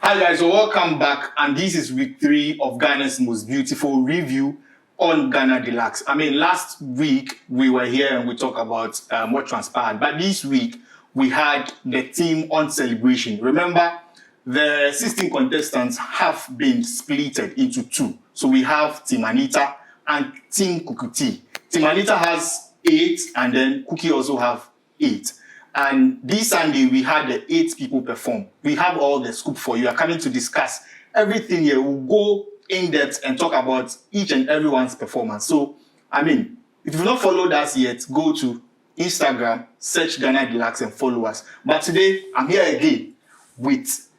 Hi guys, so welcome back, and this is week 3 of Ghana's most beautiful review on Ghana Deluxe. I mean, last week we were here and we talked about what transpired, but this week we had the team on celebration. Remember, the 16 contestants have been splitted into 2. So we have Team Anita and Team Kukuti. Team Anita has 8, and then Kuki also have 8. And this Sunday, we had the 8 people perform. We have all the scoop for you. We are coming to discuss everything here. We'll go in depth and talk about each and everyone's performance. So, I mean, if you've not followed us yet, go to Instagram, search Ghana Deluxe and follow us. But today, I'm here again with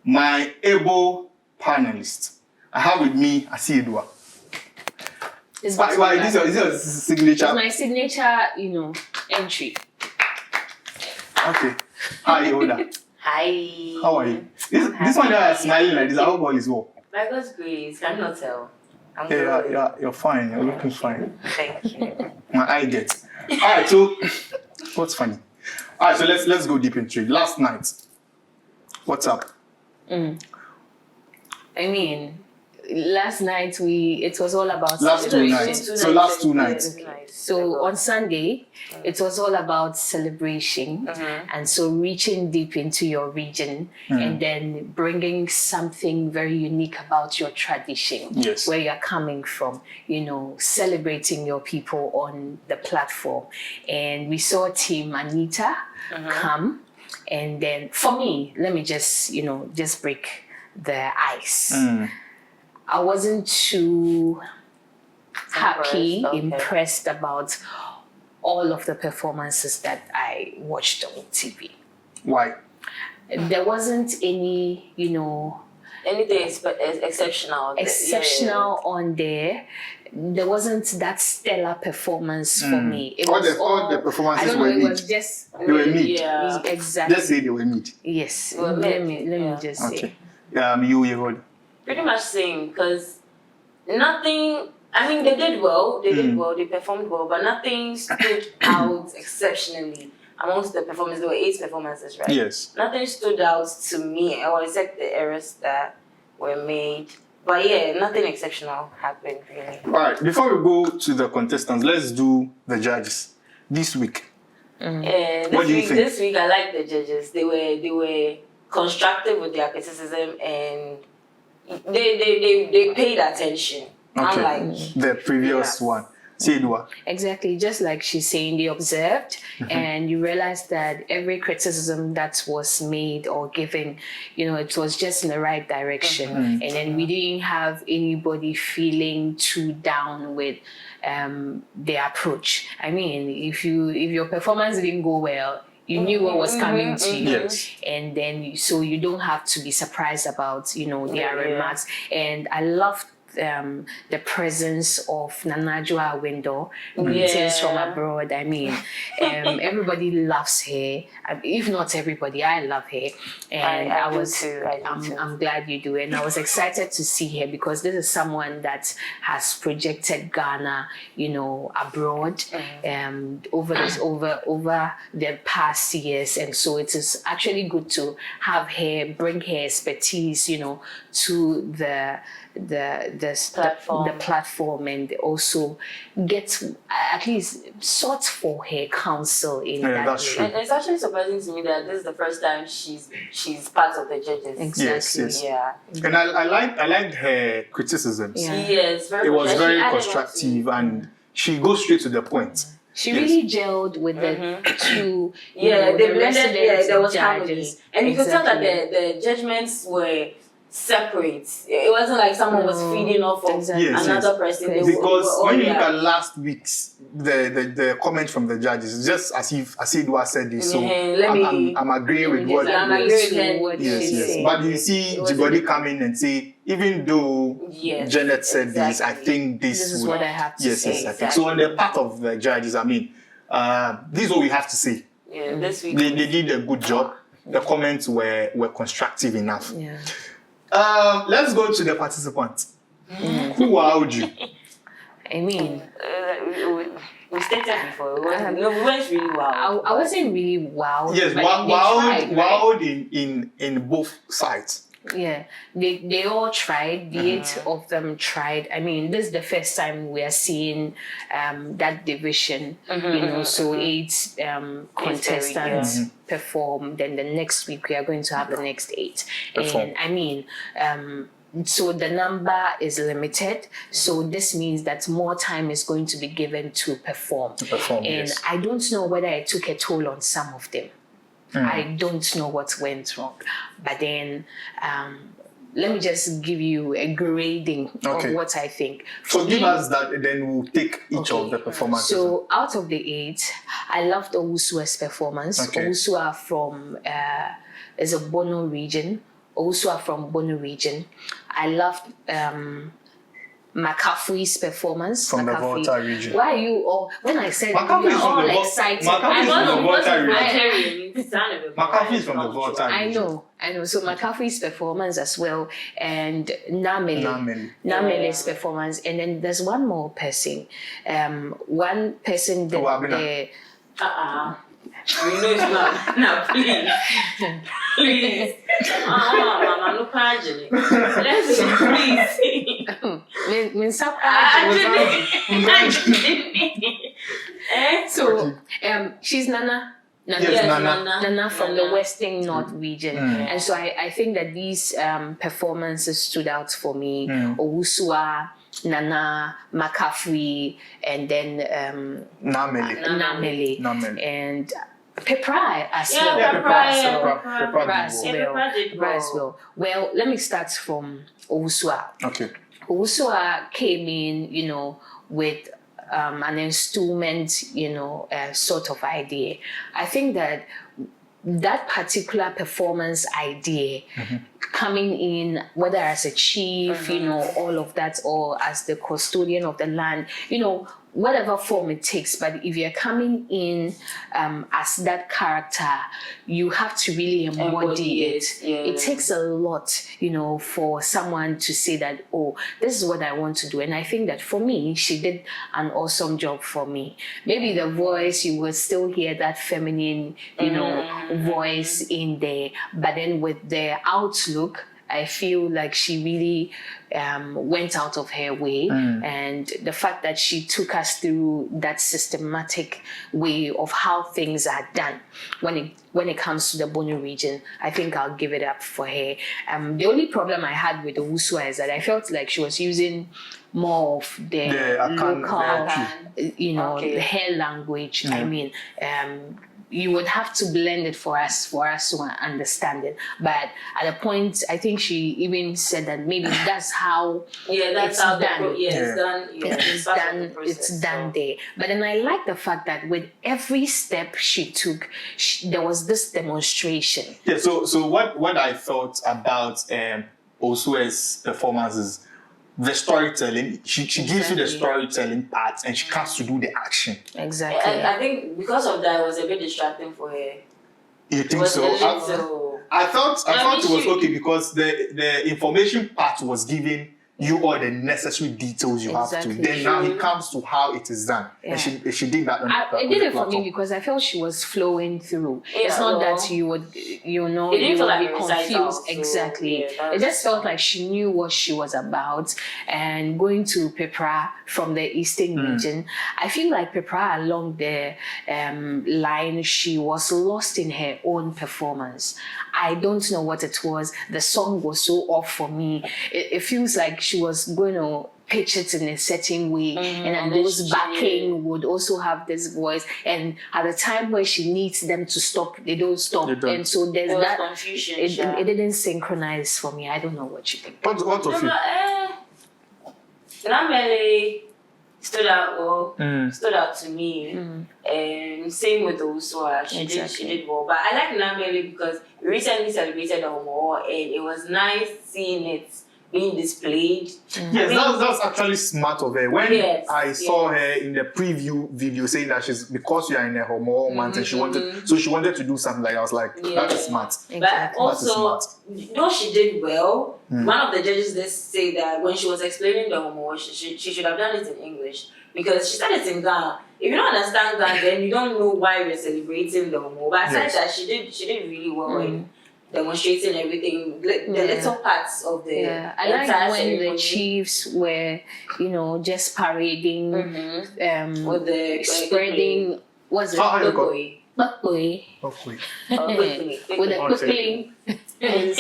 my able panelist. I have with me Asiedua. Why is your signature? It's my signature, entry. Okay. Hi, Oda. Hi. How are you? This one that is smiling like this, I hope all is well. By God's grace, cannot tell. I'm Yeah, good. you're fine. You're looking fine. Thank you. My eye gets. Alright, so what's funny? Alright, so let's go deep into it. Last night, what's up? I mean, last night it was all about Last 2 nights. So last 2 nights. So on Sunday, it was all about celebration, and so reaching deep into your region and then bringing something very unique about your tradition, Yes. where you're coming from, celebrating your people on the platform. And we saw Team Anita come, and then for me, let me just break the ice. I wasn't too happy, impressed about all of the performances that I watched on TV. Why? There wasn't any, Anything exceptional. on there. There wasn't that stellar performance for me. It was all the performances I don't know, were it mid. was just They were mid. Yeah. exactly. Just say they were mid. Yes. Well, let me just say. Okay. You hold. Pretty much same, because nothing. I mean, they did well. They performed well, but nothing stood out exceptionally amongst the performances. There were 8 performances, right? Yes. Nothing stood out to me, or except the errors that were made. But yeah, nothing exceptional happened really. Alright, before we go to the contestants, let's do the judges this week. What do you think? This week, I like the judges. They were constructive with their criticism, and they paid attention. Okay. Unlike The previous one. Asiedua. Exactly, just like she's saying, they observed and you realize that every criticism that was made or given, it was just in the right direction. And then we didn't have anybody feeling too down with their approach. I mean, if your performance didn't go well, you knew what was coming to you, Yes. and then so you don't have to be surprised about their remarks. And I loved the presence of Nanajua Window, greetings from abroad. I mean, everybody loves her. If not everybody, I love her, and I do too. I'm glad you do, and I was excited to see her because this is someone that has projected Ghana, abroad, over the past years, and so it is actually good to have her bring her expertise, to the platform, and also get at least sought for her counsel in that that's way. true. And it's actually surprising to me that this is the first time she's part of the judges. Exactly. Yes. Yeah. And I liked her criticisms. Yeah. Yes, It was very she added constructive, and she goes straight to the point. She really gelled with the two. Yeah, they the blended. Yeah, there was judges. harmony, and you could tell that the judgments were separate. It wasn't like someone was feeding off of another person. They Because were when you look at last week's the comment from the judges, just as if Asiedua said this, so I'm agreeing with what. I'm agreeing with Yes. But you see Jibodi come in and say, even though Janet said this, I think this is what I have to say. Yes, I think so. On the part of the judges, I mean, this is what we have to say. Yeah, this week they did a good job. The comments were constructive enough. Yeah. Let's go to the participants. Who wowed you? I mean, we stated before. We weren't really wowed. I wasn't really wowed. Yes, but wowed in both sides. Yeah, they all tried. The 8 of them tried. I mean, this is the first time we are seeing that division. So 8 contestants perform. Then the next week we are going to have the next 8. Perform. And I mean, so the number is limited. So this means that more time is going to be given to perform. And yes. I don't know whether it took a toll on some of them. I don't know what went wrong. But then let me just give you a grading of what I think. So give us that, then we'll take each of the performances. So out of the 8, I loved Owusua's performance. Owusua from is a Bono region. Owusua from Bono region. I loved Makafui's performance. From the Volta region. Why are you all, when I said Makafu you are all excited, Makafu is from the Volta region. Makafu is from the Volta region. I know. So Makafui's performance as well, and Namele's performance, and then there's one more person. One person that Abena. You know it's not. No, please. Please. Mama, no pardon. Let's please. So, she's Nana. Nana from the Western North region. And so I think that these performances stood out for me. Owusua, Nana, Makafui, and then Namele. And Pepra as well. Pepra as well. Well, let me start from Owusua. Owusua came in, with an instrument, sort of idea. I think that particular performance idea coming in, whether as a chief, all of that, or as the custodian of the land, whatever form it takes. But if you're coming in as that character, you have to really embody it. It takes a lot, for someone to say that, oh, this is what I want to do. And I think that for me, she did an awesome job for me. Maybe the voice, you will still hear that feminine, voice in there. But then with the outlook, I feel like she really went out of her way, and the fact that she took us through that systematic way of how things are done when it comes to the Bono region, I think I'll give it up for her. The only problem I had with Owusua is that I felt like she was using more of the local, the hair language. I mean, you would have to blend it for us to understand it. But at a point, I think she even said that maybe that's how it's done. It's done there. But then I like the fact that with every step she took, there was this demonstration. Yeah. So what I thought about Osue's performance is the storytelling. She gives you the storytelling part, and she comes to do the action. Exactly. And I think because of that, it was a bit distracting for her. You think so? I thought it was okay because the information part was giving you all the necessary details you have to. Then now it comes to how it is done. And she did that. It did it for me because I felt she was flowing through. It's not that you would, you would be confused. Exactly. It just felt like she knew what she was about. And going to Pepra from the Eastern region, I feel like Pepra along the line, she was lost in her own performance. I don't know what it was. The song was so off for me. It feels like she was going to pitch it in a certain way, and those backing would also have this voice. And at the time where she needs them to stop, they don't stop. And so there's that confusion. It didn't synchronize for me. I don't know what you think. What of you? Namele stood out to me. And same with Owusua. She did well. But I like Namele because we recently celebrated the Homo, and it was nice seeing it being displayed. Yes, that's actually smart of her. When I saw her in the preview video saying that because you are in a Homo month and she wanted to do something like that, I was like, that is smart. But also, though she did well, one of the judges did say that when she was explaining the Homo, she should have done it in English. Because she said it's in Ghana. If you don't understand Ghana, then you don't know why we're celebrating the Homo. But aside that, she did really well demonstrating everything, the little parts of the I like entire when ceremony. the chiefs were, just parading, With the spreading, what's it? How are you Bakoi. Bakoi. Okay. With the quickling. And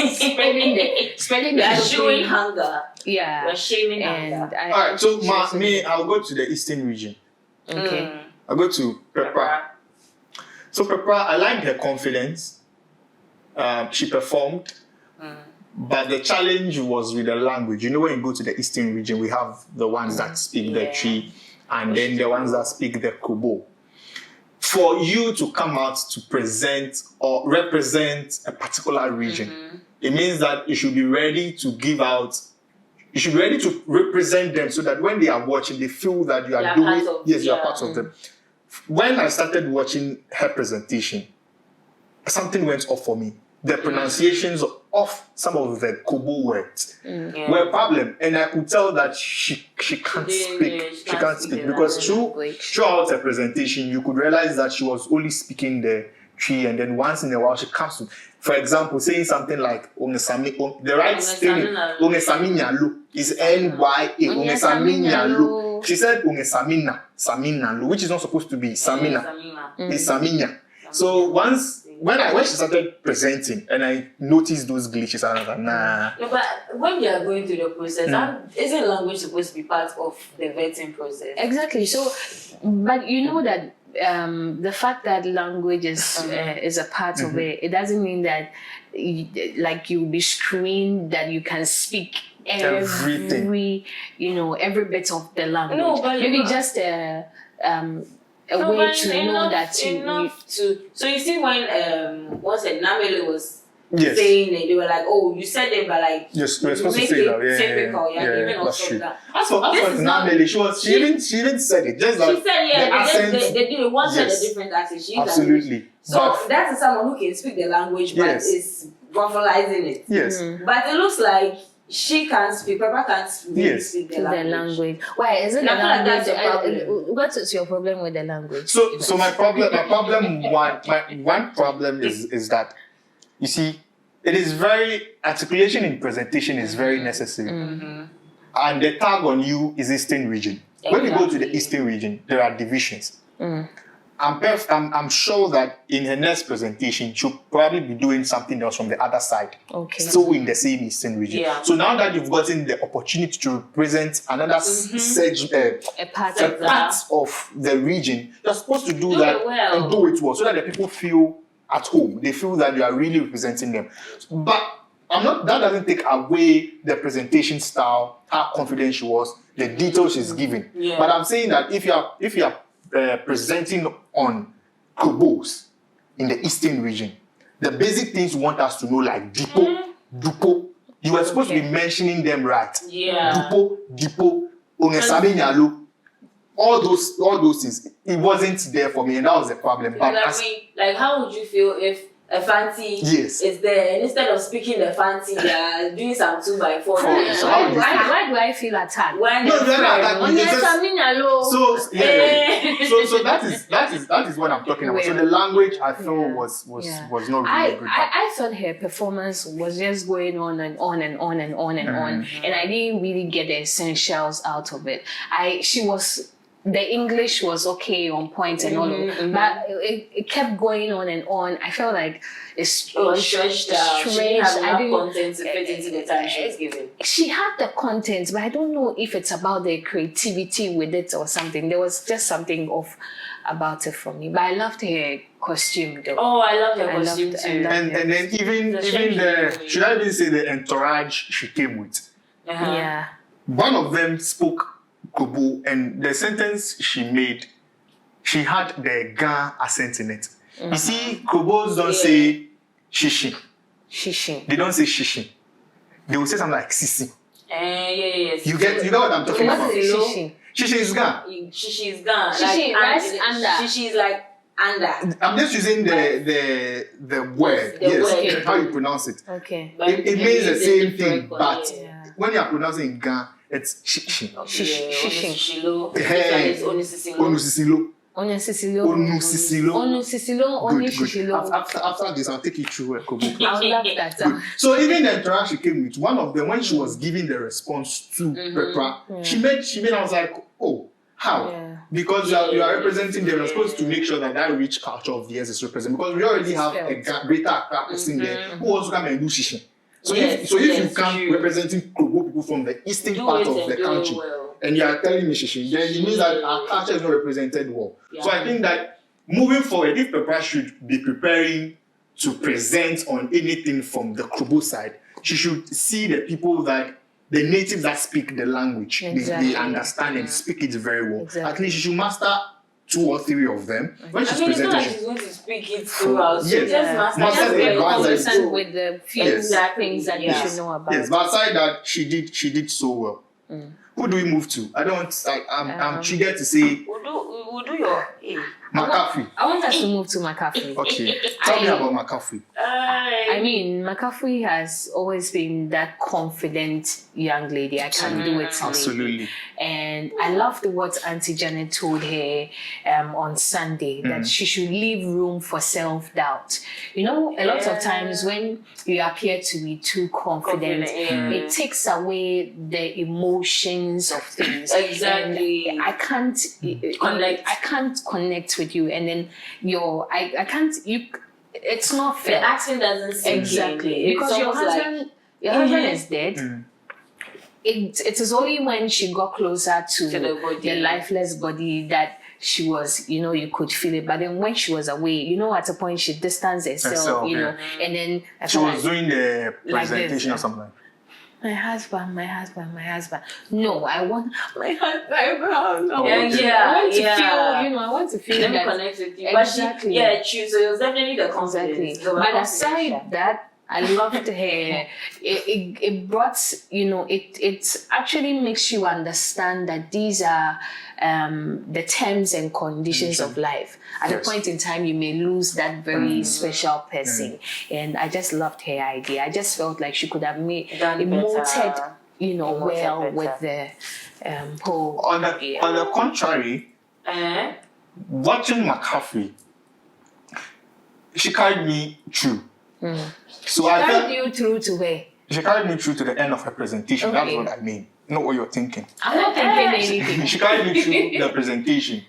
spreading We are the showing cooking. hunger. Yeah. We're shaming And hunger. I, All right, so I'll go to the eastern region. okay. I'll go to Pepra. So Pepra, I liked her confidence. She performed. But the challenge was with the language. You know, when you go to the eastern region, we have the ones that speak the Tree and then the ones that speak the Kobo. For you to come out to present or represent a particular region, it means that you should be ready to give out, you should be ready to represent them so that when they are watching, they feel that you are doing, you are part of them. When I started watching her presentation, something went off for me. The pronunciations of some of the Kobo words were a problem, and I could tell that she can't speak. She can't speak because throughout her presentation, you could realize that she was only speaking the Tree, and then once in a while she comes to, for example, saying something like the right spelling Ongesaminyalo is N-Y-A. Ongesaminyalo. She said Ongesaminalo, which is not supposed to be Samina. It's Saminya. So when she started presenting and I noticed those glitches, I was like, nah. No, but when you are going through the process, isn't language supposed to be part of the vetting process? Exactly. So, but you know that the fact that language is a part of it, it doesn't mean that you'll be screened that you can speak everything. Every bit of the language. No, but maybe just a way to know that So you see when what's it, Namele was Yes. saying it, they were like, oh, you said it, but like Yes, we're supposed to make say it that. Yeah, typical, even that's also true. that. As for Namele, she even said it. Just like She said, yeah, the accent. they did one said Yes. a different accent. She used Absolutely. So that is someone who can speak the language, but Yes. is vocalizing it. Yes. But it looks like she can't speak. Peppa can't really speak the language. Why is it And the I feel like language? that's a problem. What is your problem with the language? So my one problem is that, you see, it is articulation in presentation is very necessary. And the tag on you is Eastern region. When you go to the Eastern region, there are divisions. I'm sure that in her next presentation, she'll probably be doing something else from the other side. Okay. Still in the same Eastern region. Yeah. So now that you've gotten the opportunity to represent another a part of the region, you're supposed to do that and do it well so that the people feel at home. They feel that you are really representing them. But that doesn't take away the presentation style, how confident she was, the details she's giving. Yeah. But I'm saying that if you are presenting on Kobos in the Eastern region, the basic things you want us to know, like Dupo, you were supposed to be mentioning them right. Yeah. Dipo, Ongesaminyalo, all those things. It wasn't there for me, and that was the problem. But like how would you feel if a fancy is there, and instead of speaking the fancy, they are doing some 2x4? Why do I feel attacked? When so that is what I'm talking about. So the language I feel was not really good. I thought her performance was just going on and on and on and on and on, and I didn't really get the essentials out of it. The English was okay, on point and all of it, but it kept going on and on. I felt like it was stretched out. She didn't have enough content to fit into the time she was given. She had the content, but I don't know if it's about the creativity with it or something. There was just something off about it for me. But I loved her costume though. Oh, I loved her costume too. And then even the should I even say the entourage she came with? Yeah. One of them spoke Kobo, and the sentence she made, she had the Ga accent in it. You see, Kobos don't say shishi. Shishi. They don't say shishi. They will say something like sisi. Yes. You get what I'm talking about? Shishi. Shishi is Ga. Shishi is Ga. Shishi rice under. Shishi is like under. I'm just using the word. Word. How you pronounce it. Okay. It means the same thing, but when you are pronouncing Ga, it's shishi. Shishi. Onusisilo. Onu Sicilo. After this, I'll take you through a couple. I would love that. So even the interaction she came with, one of them, when she was giving the response to Pepper, she made, I was like, oh, how? Yeah. Because you are representing them, you're supposed to make sure that rich culture of theirs is represented. Because we already have a greater Accra person there who also come and do shishin. So if you come representing Krobo people from the eastern part of the country, and you are telling me shishin, then it means that our culture is not represented well. Yeah. So I think that moving forward, if Pepper should be preparing to present on anything from the Krobo side, she should see the people that the natives that speak the language, they understand and speak it very well. Exactly. At least she should master 2 or 3 of them. When she's presenting, it's not like she's going to speak it throughout. Yes. Just master with the few things that you should know about. Yes, but aside that, she did so well. Who do we move to? I'm triggered to say. We'll do your McCaffrey. I want us to move to McCaffrey. Okay. Tell me about McCaffrey. I mean, McCaffrey has always been that confident young lady. I can do it. Absolutely. And I loved what Auntie Janet told her on Sunday, that she should leave room for self-doubt. You know, a lot of times when you appear to be too confident, it takes away the emotions of things. Exactly. And I can't connect with you, and then it's not fair. The accent doesn't sink exactly because your husband is dead. It is only when she got closer to the lifeless body that she was, you could feel it. But then when she was away, at a point she distanced herself, and then she was doing the presentation or something. My husband. No, I want my husband. I want to feel. Let me connect with you. Exactly. True. So it was definitely the confidence. Exactly. But aside that, I loved her. It brought, it actually makes you understand that these are the terms and conditions of life. At a point in time, you may lose that very special person. And I just loved her idea. I just felt like she could have emoted, well with the whole. On the contrary, watching McCaffrey, she carried me through. So she carried you through to where? She carried me through to the end of her presentation. That's what I mean. Not what you're thinking. I'm not thinking anything. She carried me through the presentation.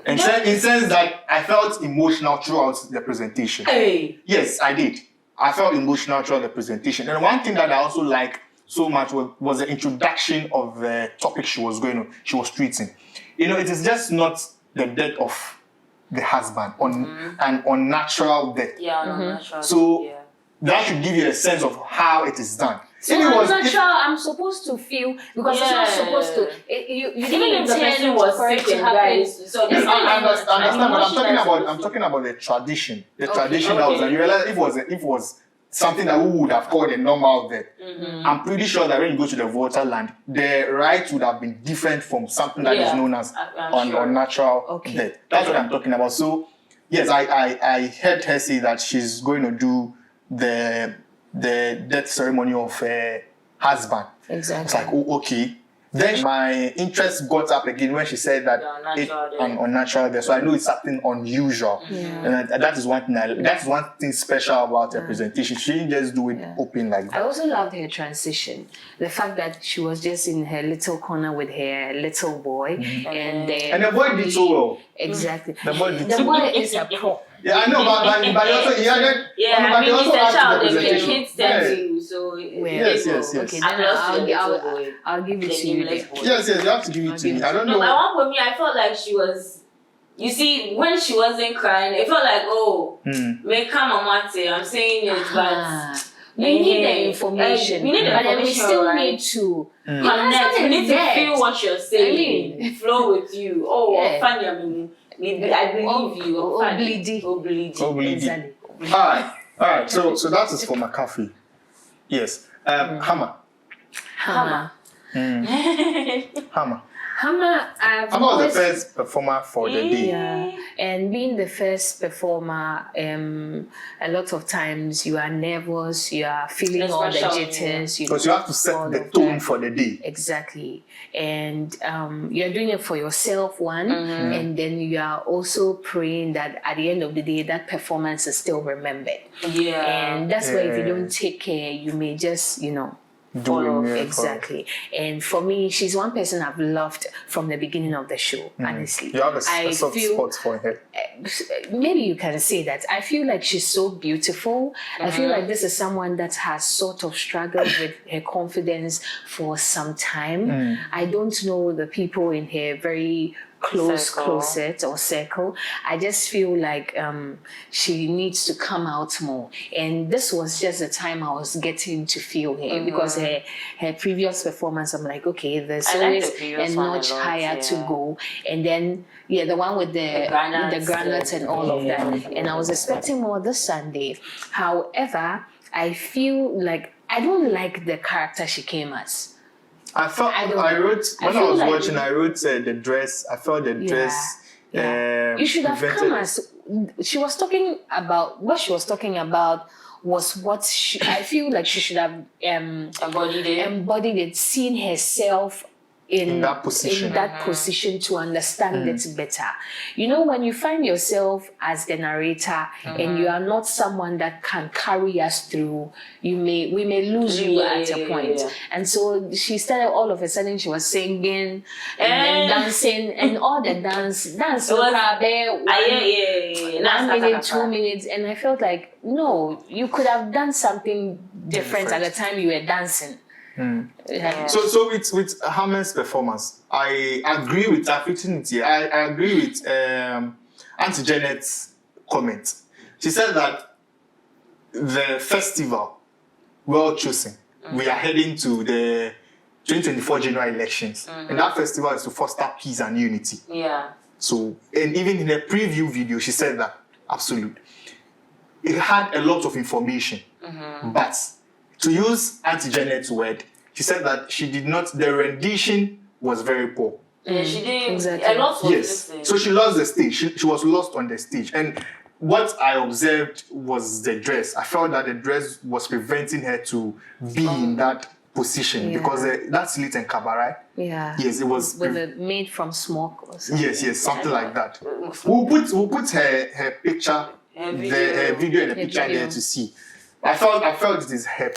In sense that I felt emotional throughout the presentation. Hey. Yes, I did. I felt emotional throughout the presentation. And one thing that I also liked so much was the introduction of the topic she was treating. It is just not the death of the husband, an unnatural death. Unnatural. So that should give you a sense of how it is done. So I'm supposed to feel, because it's not supposed to. You didn't intend for it to happen. So I understand, but I'm talking about the tradition. The tradition that was done. You realize if it was something that we would have called a normal death. I'm pretty sure that when you go to the voter land, the rights would have been different from something that is known as unnatural death. That's what I'm talking about. So yes, I heard her say that she's going to do the death ceremony of her husband. Exactly. It's like, oh, okay. Then my interest got up again when she said that it's unnatural death. So I know it's something unusual. And that is one thing that's one thing special about her presentation. She didn't just do it open like that. I also loved her transition. The fact that she was just in her little corner with her little boy. And the boy did so well. Exactly. The boy did the boy is a pro. Yeah, I know, but also he added. But also he's a child. the The kids tell you, so yes. Okay, then I'll give it to you. Yes, you have to give it to me. I don't know. At one point, I felt like she was. You see, when she wasn't crying, it felt like, may come on, I'm saying it, but we need the information. We need the information, but we still need to connect. We need to feel what you're saying, flow with you. Funny, I believe you. Bleedy. All right. So that is for McCaffrey. Yes. Hammer. Hammer was the first performer for the day. Yeah. And being the first performer, a lot of times you are nervous, you are feeling all the jitters. Because you have to set the tone for the day. Exactly. And you're doing it for yourself, one, and then you are also praying that at the end of the day, that performance is still remembered. Yeah. And that's why if you don't take care, you may just, follow. Exactly. And for me, she's one person I've loved from the beginning of the show, honestly. You have a soft spot for her. Maybe you can say that. I feel like she's so beautiful. I feel like this is someone that has sort of struggled with her confidence for some time. I don't know the people in her very close closet or circle. I just feel like she needs to come out more, and this was just the time I was getting to feel her, because her previous performance, I'm like, okay, there's always a notch higher to go, and then the one with the granules and all of that, and I was expecting more this Sunday. However, I feel like I don't like the character she came as. I wrote the dress. I felt the dress. You should have come as she was talking about. What she was talking about was what I feel like she should have embodied it, seen herself in that position to understand it better. When you find yourself as the narrator and you are not someone that can carry us through, we may lose you at a point. And so she started, all of a sudden she was singing and then dancing, and all the dance one minute, 2 minutes, and I felt like, no, you could have done something different at the time you were dancing. So with Hammer's performance, I agree with Affinity. I agree with Auntie Janet's comment. She said that the festival, well chosen, we are heading to the 2024 general elections, and that festival is to foster peace and unity. So, and even in the preview video, she said that absolutely, it had a lot of information, but to use Auntie Janet's word, she said that the rendition was very poor. She did exactly. A lot was so she lost the stage. She was lost on the stage. And what I observed was the dress. I felt that the dress was preventing her to be in that position, because that's lit and cabaret. Yes, it was made from smoke or something. Yes, something like that. We'll put her picture, her video and the picture there to see. I felt it is her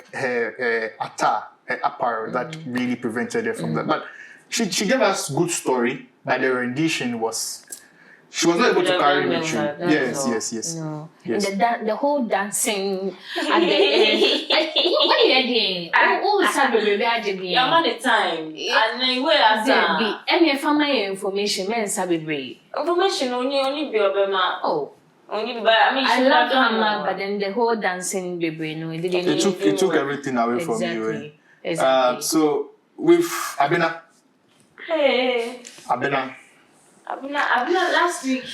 attire, her apparel that really prevented her from that. But she gave us good story, but the rendition she was not able to carry me through. Yes. No. Yes. And the whole dancing at the end. What are you doing? I'm on the time. And then where are any family information, men sabi information only be Abena. Oh. I love Hammer, but then the whole dancing baby, it took everything away from you. Exactly. So with Abena. Hey. Abena, last week.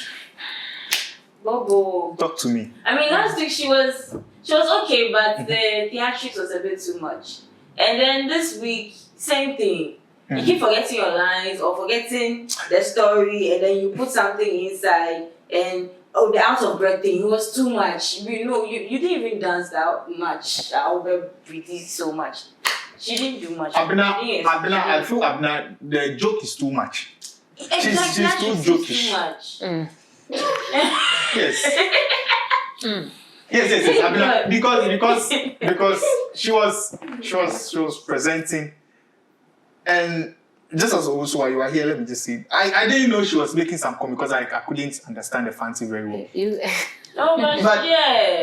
Bobo. Talk to me. Last week she was okay, but the theatrics was a bit too much. And then this week, same thing. You keep forgetting your lines or forgetting the story, and then you put something inside, and the out of breath thing, it was too much. You didn't even dance that much. That over breathe so much. She didn't do much. Abena, I feel Abena, the joke is too much. She's too jokish. Too much. Yes. Yes. Abena, because she was presenting, and just as also while you were here, let me just say, I didn't know she was making some comment because I couldn't understand the fancy very well.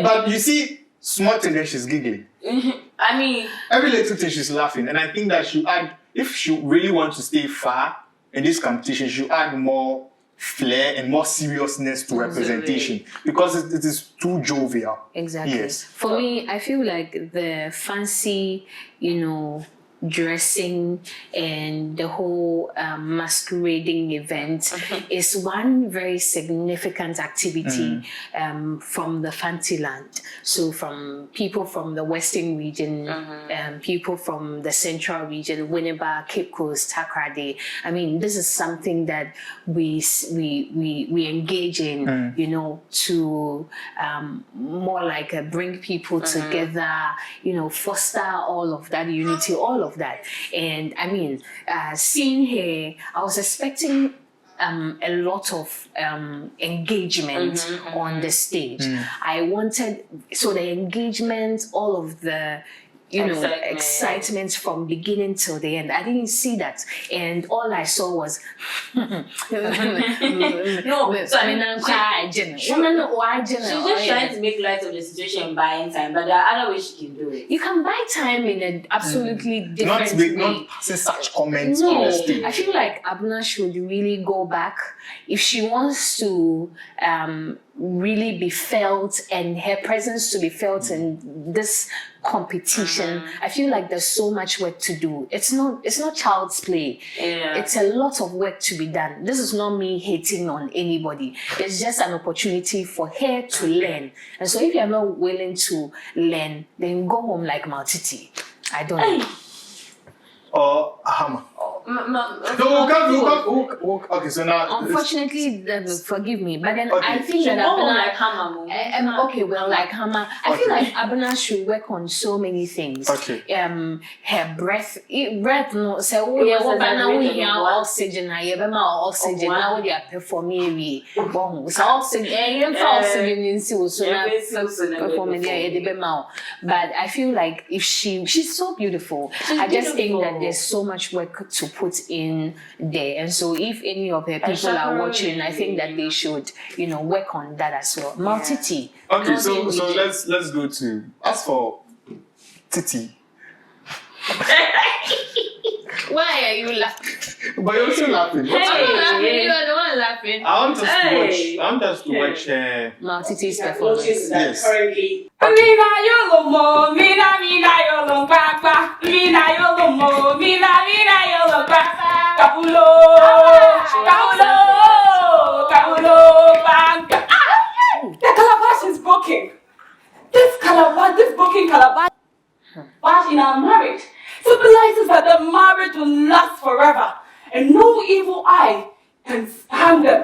But you see, small thing, then she's giggling. Every little thing she's laughing, and I think that if she really wants to stay far in this competition, she should add more flair and more seriousness to representation, because it is too jovial. Exactly. Yes. For me, I feel like the fancy, dressing and the whole masquerading event is one very significant activity from the Fanti land. So from people from the Western region, people from the Central region, Winneba, Cape Coast, Takrady. I mean, this is something that we engage in, you know, to more like bring people together, you know, foster all of that unity, all of that. And I mean, seeing her, I was expecting a lot of engagement on the stage. I wanted, so the engagement, all of the, you know, excitement from beginning till the end. I didn't see that, and all I saw was no. So I mean, she's just trying to make light of the situation and buying time, but there are other ways she can do it. You can buy time in an absolutely different way. Not passing such comments on the stage. I feel like Abena should really go back if she wants to really be felt and her presence to be felt in this competition. I feel like there's so much work to do. It's not child's play. It's a lot of work to be done. This is not me hating on anybody. It's just an opportunity for her to learn. And so if you're not willing to learn, then go home like Titi. I don't know. Or Ahama. Okay, so now unfortunately, forgive me, but then I think that Abena, like Hama, okay, well, like Hama, I feel like Abena should work on so many things. Okay. Her breath, no. So we have oxygen. Oxygen. Now we are performing. So oxygen, oxygen in so performing. But I feel like if she's so beautiful. I just think that there's so much work to put in there, and so if any of her people are watching, I think that they should, you know, work on that as well. Titi. Okay, so let's go to, as for Titi. Why are you laughing? But you're also laughing. I'm laughing. You are the one laughing. I want us to watch Titi's performance. Yes. Currently. The calabash is broken. This broken calabash in our marriage symbolizes that the marriage will last forever and no evil eye can harm them.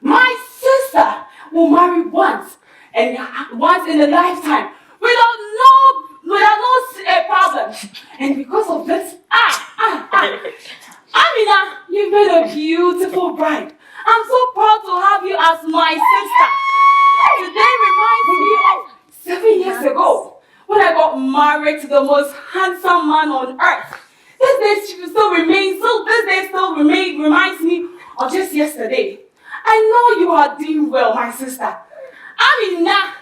My sister will marry once and once in a lifetime without no problem. And because of this, Abena, you've made a beautiful bride. I'm so proud to have you as my sister. Today reminds me of 7 years ago when I got married to the most handsome man on earth. This day still reminds me of just yesterday. I know you are doing well, my sister. Abena,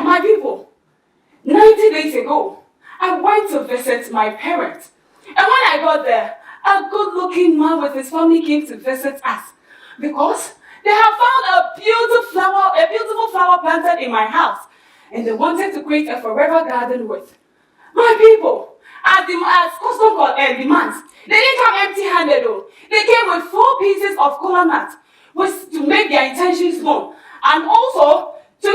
my people, 90 days ago, I went to visit my parents. And when I got there, a good-looking man with his family came to visit us because they have found a beautiful flower planted in my house, and they wanted to create a forever garden with. My people, as custom demands, they didn't come empty-handed though. They came with 4 pieces of cola nut, which to make their intentions known, and also to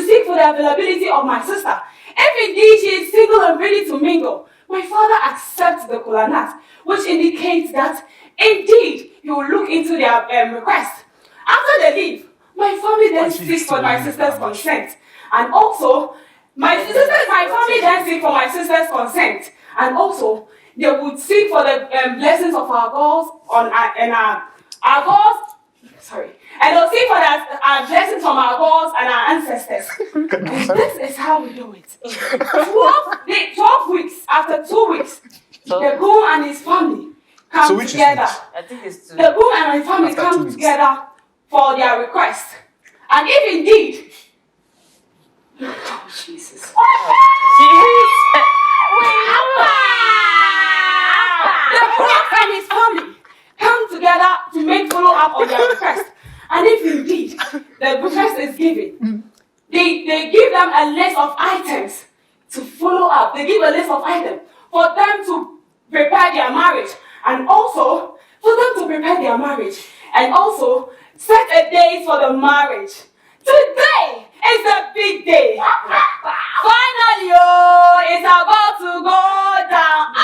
seek for the availability of my sister. If indeed she is single and ready to mingle, my father accepts the cola nut, which indicates that indeed he will look into their request. After they leave, my family then seeks for my sister's consent, and also my family then seek for my sister's consent, and also they would seek for the blessings of our gods and they'll seek for our blessings from our gods and our ancestors. And this is how we do it. 12 weeks, after 2 weeks, the groom and his family come together. I think it's 2. The groom and his family come together for their request. And if indeed, oh Jesus. The groom and his family come together to make follow up on their request. And if indeed the request is given, they give them a list of items to follow up. They give a list of items for them to prepare their marriage, and also for them to prepare their marriage, and also set a date for the marriage. Today is the big day. Finally, oh, it's about to go down.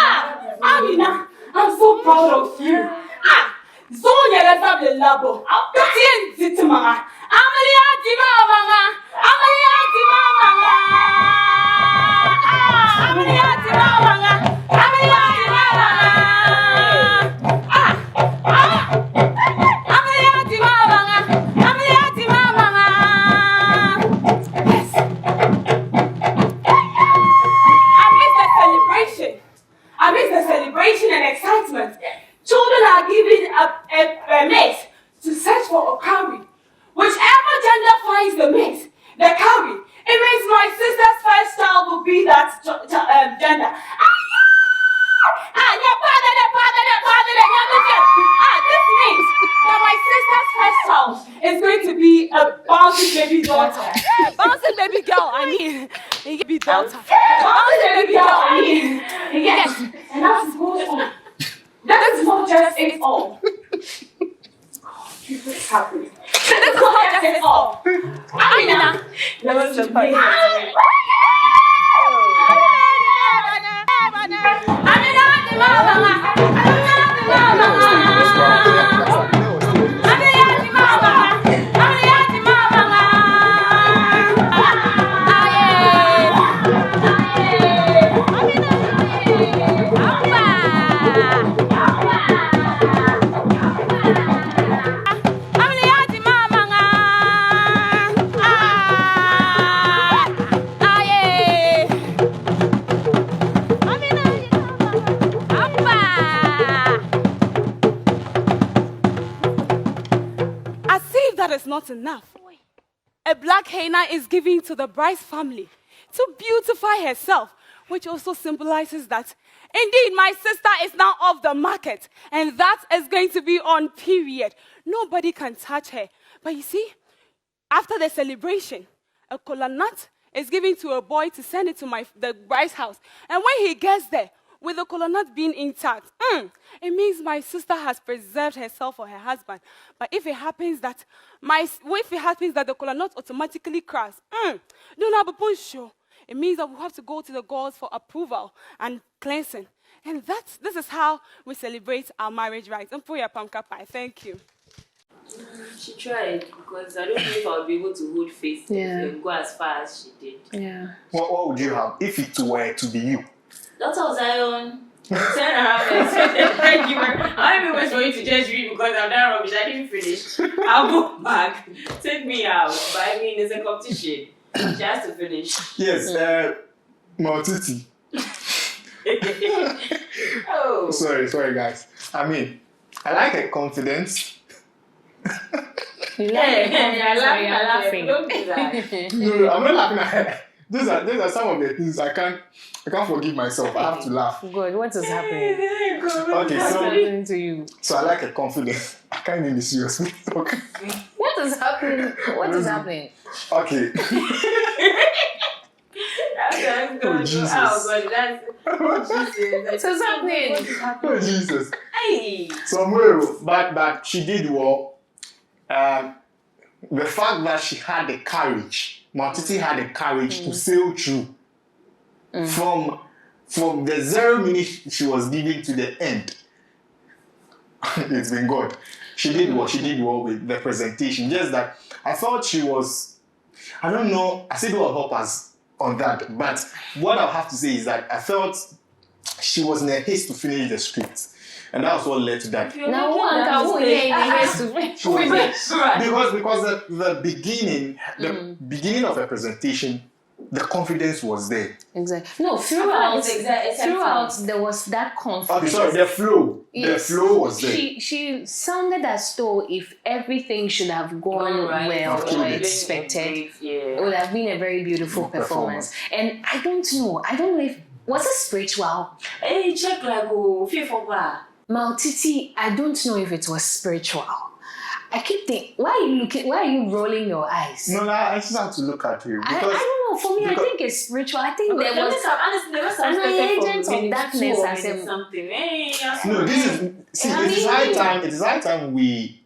Abena, I'm so proud of you. Zonya, let's have the labo. Titi, mama. Amalia, mama. Amalia, mama. Amalia, mama. Amalia, mama. Amidst the celebration and excitement, children are given a mate to search for a cowrie. Whichever gender finds the mate, the cowrie, it means my sister's first child will be that gender. This means that my sister's first child is going to be a bouncing baby daughter. Bouncing baby girl, I mean. Baby daughter. Bouncing baby girl, I mean. Yes. And that's going on. That is not just it all. This is happening. This is not just it all. Abena. Let's just play. Not enough. A black henna is given to the bride's family to beautify herself, which also symbolizes that indeed my sister is now off the market, and that is going to be on period. Nobody can touch her. But you see, after the celebration, a kola nut is given to a boy to send it to the bride's house, and when he gets there, with the kola nut being intact, it means my sister has preserved herself for her husband. But if it happens that the kola nut automatically cracks, it means that we have to go to the gods for approval and cleansing. And this is how we celebrate our marriage rights. And for your pumpkin pie, thank you. She tried, because I don't know if I'll be able to hold face and go as far as she did. Yeah. What would you have if it were to be you? Daughter Zion, turn around and say thank you. I'm even going to judge me because I've done rubbish. I didn't finish. I'll go back. Take me out. But I mean, it's a competition. She has to finish. Yes, Titi. Oh. Sorry, guys. I mean, I like her confidence. You like I laughing. Don't do that. No, I'm not laughing at her. These are some of the things I can't forgive myself. I have to laugh. Good. What is happening? Okay, What's happening to you? So I like her confidence. I can't even be serious. Okay. What is happening? What is happening? Okay. Oh, Jesus. What's happening? Oh, Jesus. Hey. Somewhere, but she did well. The fact that she had the courage, Titi had the courage to sail through from the 0 minute she was giving to the end. It's been good. She did well with the presentation. Just that I thought she was, I don't know, Asiedua will help us on that. But what I'll have to say is that I felt she was in a haste to finish the script. And that was what led to that. Now, because the beginning of the presentation, the confidence was there. Exactly. No, throughout there was that confidence. Okay, sorry, the flow. Yes. The flow was there. She sounded as though if everything should have gone well or expected, it would have been a very beautiful performance. And I don't know if was it spiritual? Hey, check like fearful bar. Titi, I don't know if it was spiritual. I keep thinking, why are you rolling your eyes? No, I just have to look at you. I don't know. For me, I think it's spiritual. I think there was an agent of darkness as a something. No, it is high time we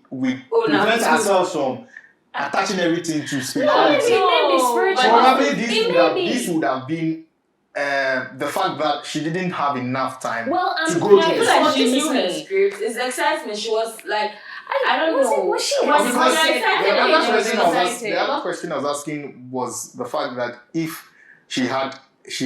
prevent ourselves from attaching everything to spirituality. It may be spiritual. Probably this would have been the fact that she didn't have enough time to go I to feel the like she knew her script. It's excitement. She was like, I don't know. Was she The other question I was asking was the fact that if she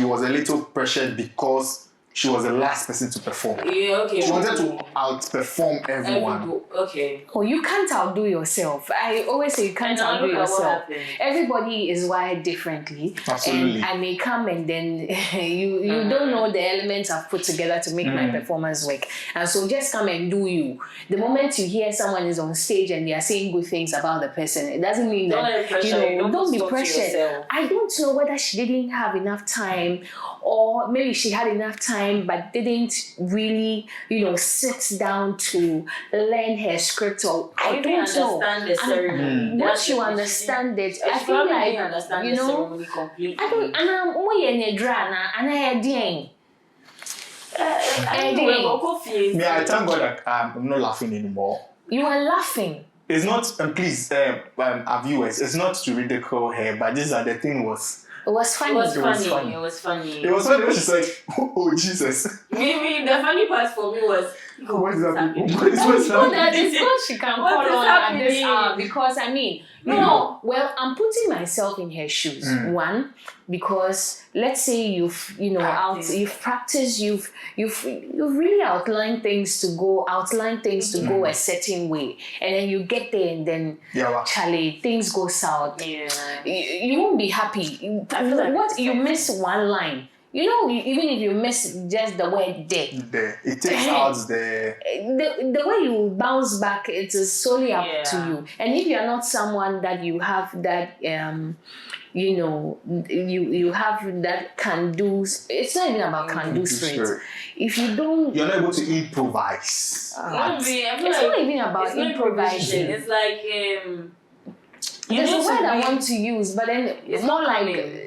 was a little pressured because she was the last person to perform. Yeah, okay. She wanted to outperform everyone. Okay. Oh, you can't outdo yourself. I always say you can't outdo yourself. Everybody is wired differently. Absolutely. And I may come and then you don't know the elements I've put together to make my performance work. And so just come and do you. The moment you hear someone is on stage and they are saying good things about the person, it doesn't mean that, don't be pressured. I don't know whether she didn't have enough time or maybe she had enough time but didn't really, sit down to learn her script or I don't know. Understand the ceremony. Once you understand it, I feel like, understand the ceremony completely. I don't, and I'm I thank God that I'm not laughing anymore. You are laughing. It's not, and please, our viewers, it's not to ridicule her, but this are the thing was. It was funny. It was funny. It was funny when she said, "Oh Jesus." Maybe the funny part for me was, what is happening? It's good she can call on at this hour because I'm putting myself in her shoes. One, because let's say you've practiced, you've really outlined things to go a certain way, and then you get there and then Charlie, things go south. Yeah. You won't be happy. You miss one line. Even if you miss just the word there, it takes out the way you bounce back, it is solely up to you. And if you're not someone that you have that you have that can do, it's not even about can do straight. If you don't, you're not able to improvise. It's not even about improvising. It's like there's a word I want to use, but then it's more like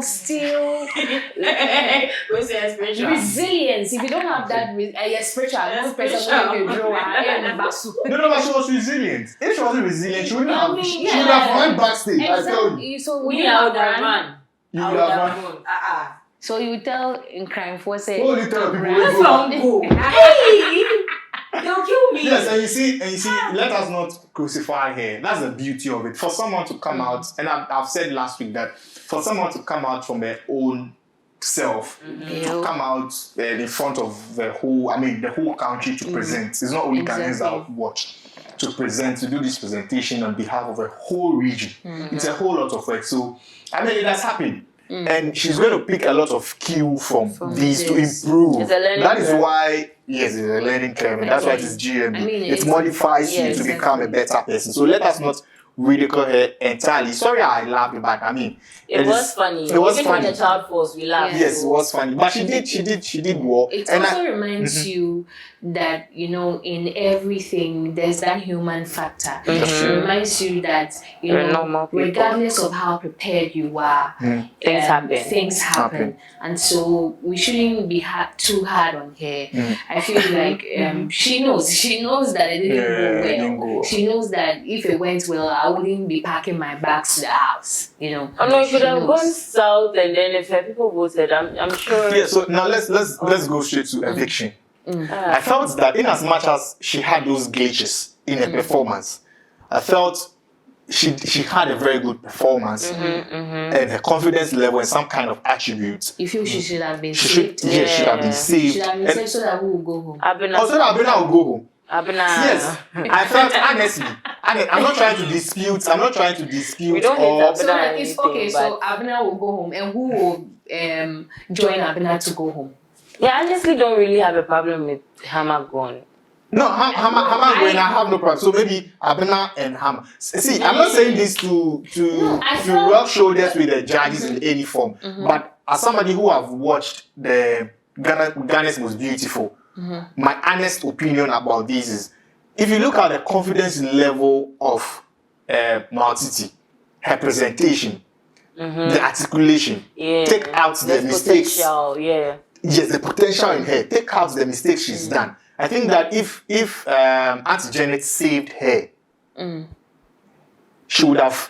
still resilience. If you don't have that spiritual, no, but she was resilient. If she wasn't resilient, she wouldn't have. She would have run backstage. Exactly. I told you. So we would have run. You would have run. So you tell in crime for say. Oh, you tell people. They'll kill me. Yes, and you see, let us not crucify her. That's the beauty of it. For someone to come out, and I've said last week that for someone to come out from their own self, to come out in front of the whole country to present. It's not only Ghanaians that watch. To present, to do this presentation on behalf of a whole region. It's a whole lot of work. So, it has happened. And she's going to pick a lot of cue from these to improve. That is why, it's a learning curve. And that's why it is GMB. It modifies you to become a better person. So let us not ridicule her entirely. Sorry I laughed, but it was funny. It was funny. When the child force, we laughed. Yes, it was funny. But she did well. It also reminds you that, in everything, there's that human factor. It reminds you that, regardless of how prepared you are, things happen. And so we shouldn't be too hard on her. I feel like she knows that it didn't go well. She knows that if it went well, I wouldn't be packing my bags to the house, it could have gone south, and then if people voted, I'm sure. Yeah, so now let's go straight to eviction. I felt that in as much as she had those glitches in her performance, I felt she had a very good performance, and her confidence level and some kind of attributes. You feel she should have been saved? She should have been saved. She should have been saved so that we will go home. Abena will go home. Yes, I felt honestly. I'm not trying to dispute. We don't hate so that it's okay. So Abena will go home, and who will join Abena to go home? Yeah, I honestly don't really have a problem with Hammer going. No, Hammer going. I have no problem. So maybe Abena and Hammer. See, I'm not saying this to rub shoulders with the judges in any form. But as somebody who have watched the Ghana's Most Beautiful, my honest opinion about this is if you look at the confidence level of Titi, her presentation, the articulation, take out the mistakes. Yes, the potential in her. Take out the mistakes she's done. I think that if Auntie Janet saved her, she would have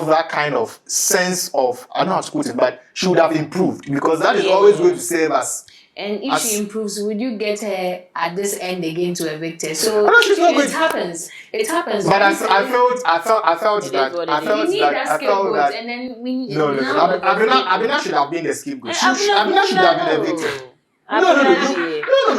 that kind of sense of, I don't know how to put it, but she would have improved, because that is always going to save us. And if she improves, would you get her at this end again to evict her? So it happens. It happens. But I felt that. And then we Abena should have been the scapegoat. Abena should have been evicted. No.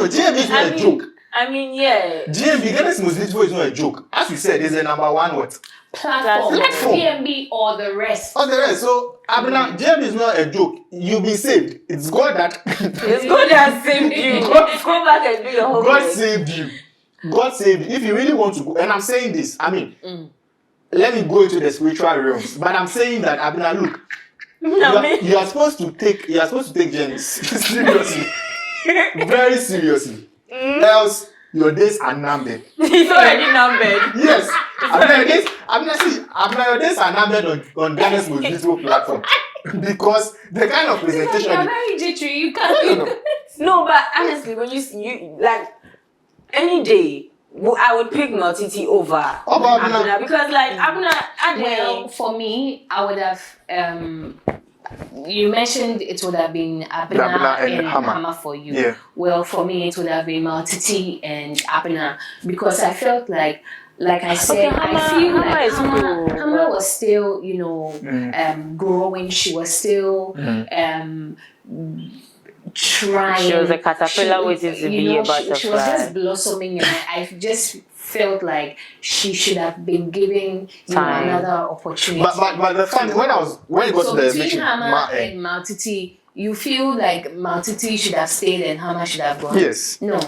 GMB is not a joke. I mean, yeah. GMB, Ghana's Most Beautiful is not a joke. As we said, it's the number one what? Platform. GMB or the rest. So Abena, GMB is not a joke. You'll be saved. It's God that. It's God that saved you. Go back and do your homework. God saved you. God saved you. If you really want to go, and I'm saying this, I mean, let me go into the spiritual realms. But I'm saying that Abena, look, you are supposed to take James seriously, very seriously. Else your days are numbered. It's already numbered. Yes, your days are numbered on Ghana's Most Beautiful platform, because the kind of presentation. You're very jittery. You can't. No, but honestly, when you like any day, I would pick Titi over Abena, because like Abena. Well, for me, I would have. You mentioned it would have been Abena and Hammer for you. Yeah. Well, for me, it would have been Titi and Abena, because I felt like I said, I feel like Hammer was still, growing. She was still trying. She was a caterpillar waiting to be a butterfly. She was just blossoming, and I just felt like she should have been given another opportunity. But the fun when it got to the eviction, Hammer and Titi, you feel like Titi should have stayed and Hammer should have gone? Yes. No.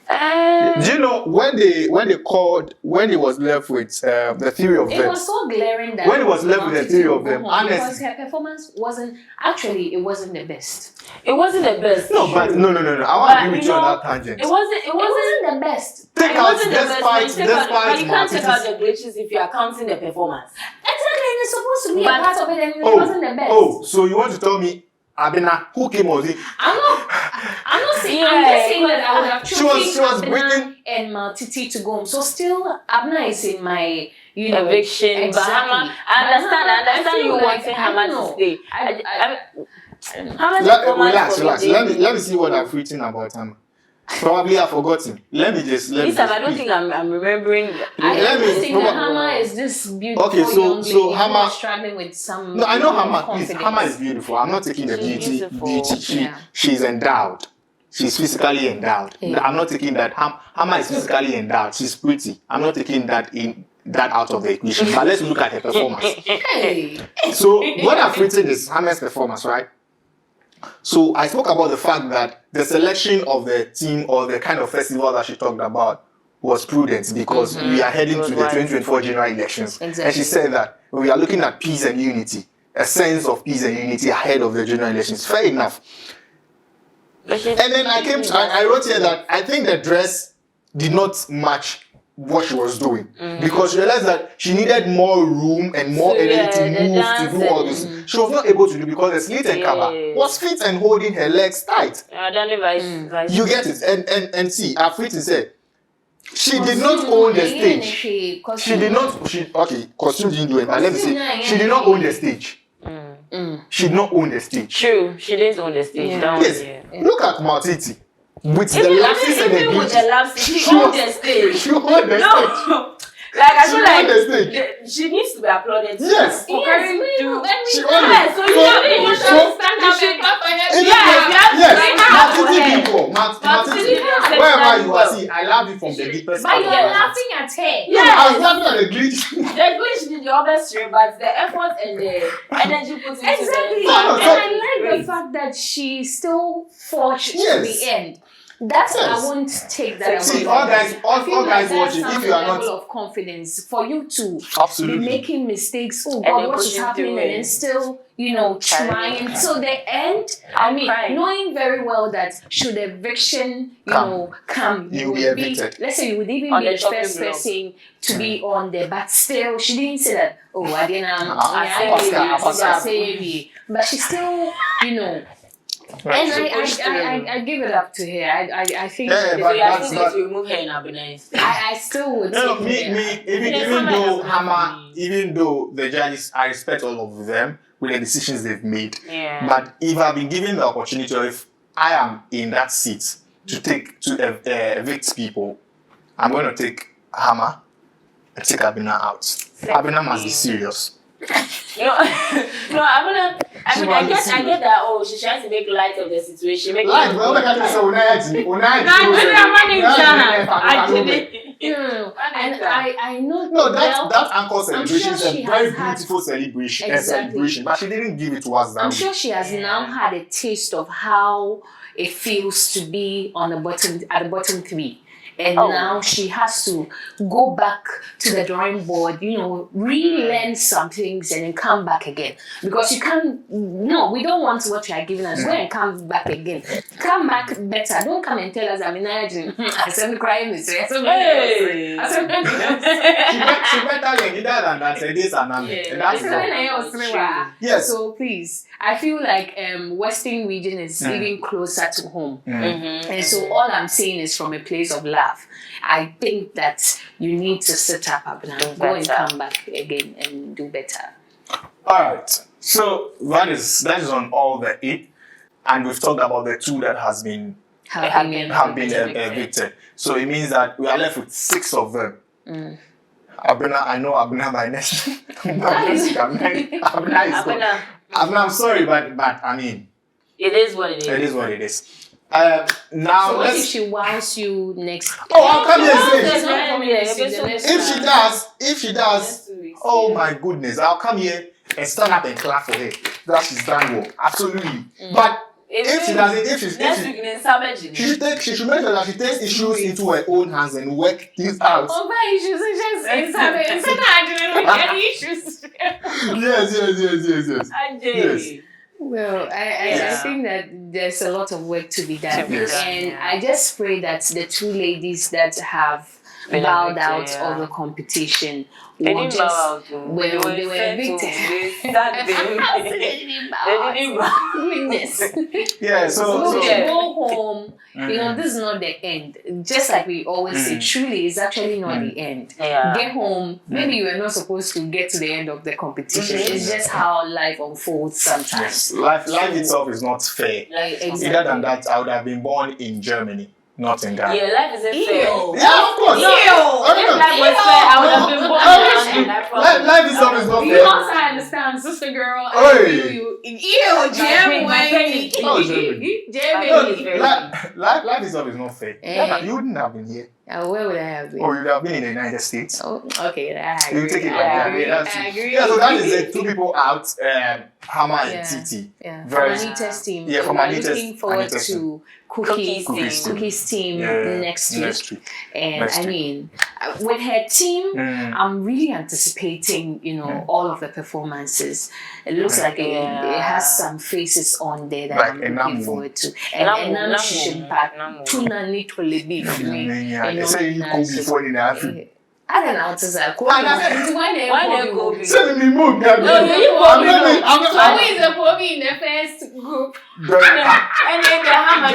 Do you know when he was left with the theory of them? It was so glaring that when he was left with the theory of them, because her performance wasn't the best. It wasn't the best. No, but no. I want to agree with you on that tangent. It wasn't the best. Take out but you can't take out the glitches if you are counting the performance. Exactly, and it's supposed to be a part of it, and it wasn't the best. Oh, so you want to tell me Abena, who came on it? I'm not saying. I'm just saying that I would have chosen Abena and Titi to go home. So still, Abena is in my eviction. Exactly. But I understand you wanting Hammer to stay. Relax. Let me see what I've written about Hammer. Probably I've forgotten. Let me just. I don't think I'm remembering. I think that Hammer is just beautiful. Okay, so Hammer struggling with some. No, I know Hammer. Hammer is beautiful. I'm not taking the beauty. She's endowed. She's physically endowed. Yeah. I'm not taking that. Hammer is physically endowed. She's pretty. I'm not taking that out of the equation. But let's look at her performance. So what I've written is Hammer's performance, right? So I spoke about the fact that the selection of the team or the kind of festival that she talked about was prudent, because we are heading to the 2024 general elections. Exactly. And she said that we are looking at peace and unity, a sense of peace and unity ahead of the general elections. Fair enough. And then I wrote here that I think the dress did not match what she was doing, because she realized that she needed more room and more energy to move, to do all this. She was not able to do, because the slit and cover was fit and holding her legs tight. You get it, and see, I've written said she did not own the stage. She did not. Costume didn't do it. But let me say, she did not own the stage. She did not own the stage. True, she didn't own the stage. Yes, look at Titi. With the lapses and the glitches, she owned the stage. She owned the stage. Like I feel like she needs to be applauded. Yes. She owned it. So you should stand up and clap for her. Yes. Wherever you are, see, I love you from the deepest. But you're laughing at her. Yeah, I was laughing at the glitch. The glitch did your best, but the effort and the energy put into exactly. And I like the fact that she still fought to the end. That's Yes. I won't take that See, away. all guys That's watching, some if you are level not of confidence for you to absolutely be making mistakes. Oh And God, then what is pushing happening? through And it. then still, trying till the end. I mean, crying. knowing very well that should eviction, come, You'll be evicted. let's say you would even On be the the chopping first block. person to be on there, but still, she didn't say that. Oh, I didn't. But she still, And I give it up to her. I think Yeah, So but you are that's still going not. to remove her in Abena. I still would No, take her. even though Hama, even though the judges, I respect all of them with the decisions they've made. Yeah. But if I've been given the opportunity, or if I am in that seat to evict people, I'm going to take Hama and take Abena out. Abena must be serious. I get that. Oh, she's trying to make light of the situation. Like, well, like I said, And I know. no, that anchor celebration I'm sure is a she very has had- beautiful celebration, Exactly. celebration, but she didn't give it to us that I'm way. sure she has now had a taste of how it feels to be at the bottom three. And now she has to go back to the drawing board, relearn some things and then come back again. Because you can't, no, we don't want what you are giving us. Go and come back again. Come back better. Don't come and tell us, I'm imagining, I'm crying, She better learn either than that. This and that. Yes. So please, I feel like Western region is even closer to home. And so all I'm saying is from a place of love. I think that you need to sit up and go and come back again and do better. All right. So that is on all the 8, and we've talked about the 2 that have been evicted. So it means that we are left with 6 of them. Abena, I know Abena by next. Abena is good. Abena, I'm sorry, but I mean, it is what it is. It is what it is. Now so what if she wows you next? Oh, I'll come here and say If if she does, oh my goodness, I'll come here and stand up and clap for her. That she's done well, absolutely. But if she doesn't, she should make sure that she takes issues into her own hands and work things out. Oh, my issues is just Yes. Well, I think that there's a lot of work to be done. Yes. And I just pray that the 2 ladies that have bowed out of the competition will just... Well, they were evicted. Goodness. Yeah, so Go home. This is not the end. Just like we always say, truly, it's actually not the end. Yeah. Get home. Maybe you are not supposed to get to the end of the competition. It's just how life unfolds sometimes. life itself is not fair. Exactly. Other than that, I would have been born in Germany, not in Ghana. Yeah, life isn't fair. Yeah, of course. If life was fair, I would have been born. Life itself is not You fair. also understand, sister girl. I feel you. Life itself is not fair. You wouldn't have been here. Where would I have been? Or you would have been in the United States. Oh, okay. I agree. You take it I like that. agree. I agree. Yeah, so that is it. 2 people out, Hama and Yeah. Titi. Yeah. Very- From Anita's team. Yeah, from We're Anita's- looking forward Anita's to Cookie's Cookie's team Yeah, next week. And Next I week. mean, with her team, Mm. I'm really anticipating, all of the performances. It looks like it has some faces on there that Like I'm Enamu. looking forward to. And Enamu should back tuna nitole beef. Yeah, say you go before in Africa. I don't know what to say. Why Kobe? Send me mood, No, you I'm Kobe. not. So who is the Kobe in the first group? And then the hammer.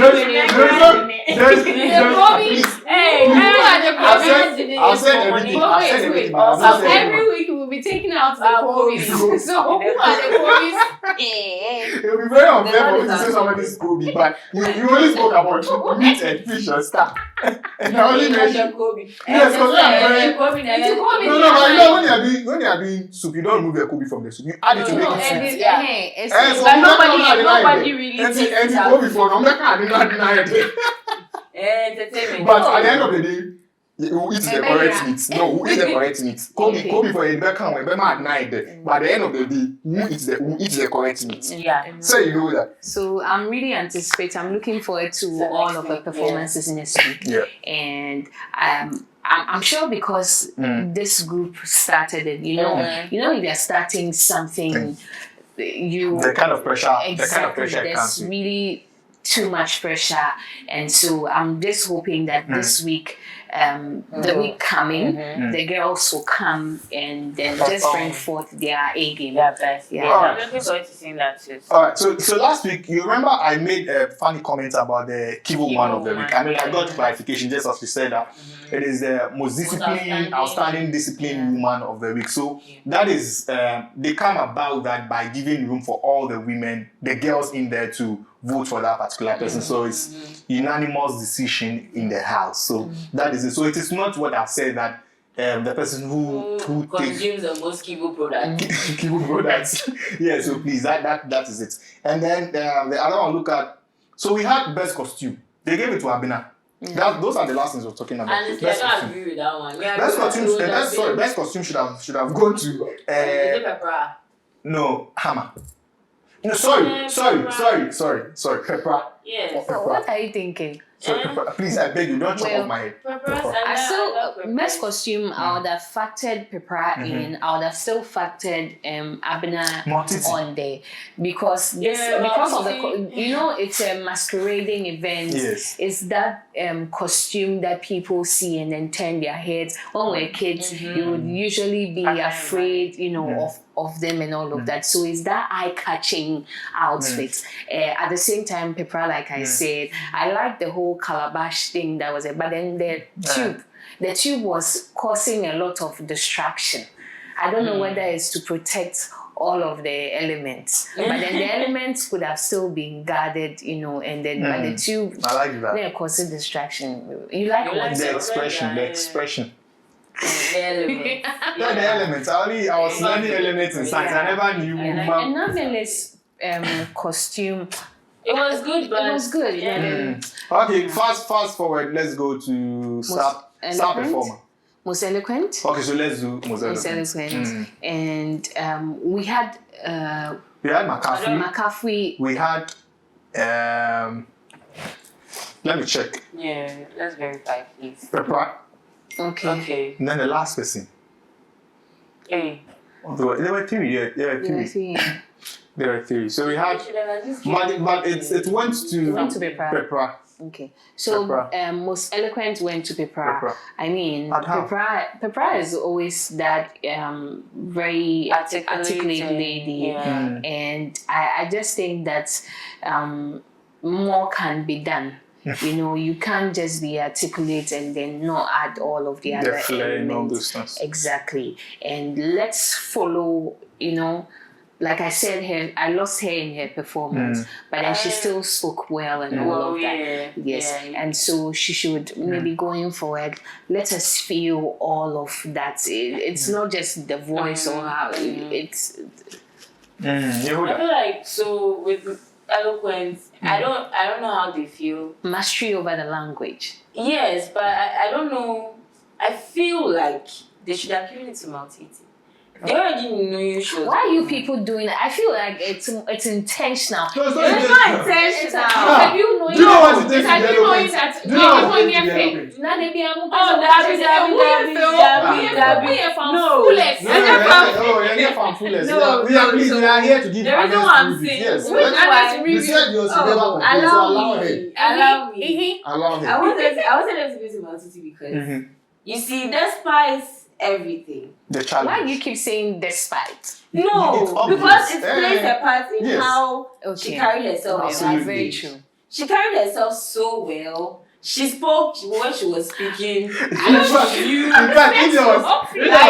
I'll send everything. So every week we'll be taking out the Kobe's. So who are the Kobe's? It will be very unfair for me to say somebody's Kobe, but you only spoke about meat and fish and stuff. And I only mentioned yes, because I'm very. No, but when you are doing soup, you don't remove the Kobe from the soup. You add it to make it sweet. So But nobody really takes it out. Kobe for no, entertainment. But at the end of the day, who eats the correct meat? No, who eats the correct meat? Kobe for a back when at night. But at the end of the day, who eats the correct meat? Yeah. So you know that. So I'm really anticipating. I'm looking forward to all of the performances next week. Yeah. And I'm sure because this group started it. You know, if you're starting something, the kind of pressure. Exactly. The kind of pressure There's comes. really too much pressure, and so I'm just hoping that this week, the week coming, the girls will come and then just bring forth their A game. Yeah, best. Yeah. I'm looking forward to seeing that too. All right, so last week, you remember I made a funny comment about the Kivu Woman of the Week. I mean, I got clarification just as you said that it is the most disciplined, outstanding disciplined woman of the week. So that is, they come about that by giving room for all the women, the girls in there to vote for that particular person. So it's unanimous decision in the house. So that is it. So it is not what I've said that the person who consumes the most Kivu product. Kivu products. Yeah, so please, that is it. And then the other one, look at, so we had best costume. They gave it to Abena. Those are the last things we're talking about. Honestly, I don't agree with that one. Best costume should have gone to is it Pepra? no, Hammer. No, sorry, Pepper. Yes. So what are you thinking? Sorry, Pepper. Please, I beg you, don't chop off my head. Best costume, I would have factored Pepper in. I would have still factored Abena on there because of the it's a masquerading event. Yes. It's that costume that people see and then turn their heads. When we're kids, you would usually be afraid, of them and all of that. So it's that eye-catching outfit. At the same time, Pepper, like I said, I like the whole calabash thing that was it, but then the tube was causing a lot of distraction. I don't know whether it's to protect all of the elements, but then the elements could have still been guarded, and then but the tube, I like that. They're causing distraction. You like the expression. The elements. The elements. I was learning elements in science. I never knew. Anotherless costume. It was good, but it was good. Yeah. Okay, fast forward. Let's go to star performer. Most eloquent. Okay, so let's do most eloquent. And we had McCaffrey. We had let me check. Yeah, let's verify, please. Pepper. Okay. And then the last person. Hey. There were three. Yeah, there were three. So we had, but it went to Pepper. Okay. So most eloquent went to Pepper. I mean, Pepper is always that very articulate lady, and I just think that more can be done. You can't just be articulate and then not add all of the other elements. Exactly. And let's follow, like I said, I lost her in her performance, but then she still spoke well and all of that. Yes. Yeah. And so she should maybe going forward, let us feel all of that. It's not just the voice or how it's. I feel like so with eloquence, I don't know how they feel. Mastery over the language. Yes, but I don't know. I feel like they should have given it to Titi. They already know you should. Why are you people doing that? I feel like it's intentional. It's not intentional. Have you known Do you know what it takes to get eloquent? that? Do you know what it takes to get eloquent? No, we are here to give honest reviews. Yes. You said yours allow me. Allow him. I wanted them to go to Titi because you see, despite everything. The challenge. Why do you keep saying despite? No, because it plays a part in how she carried herself. Absolutely. Very true. She carried herself so well. She spoke when she was speaking. In fact, if there was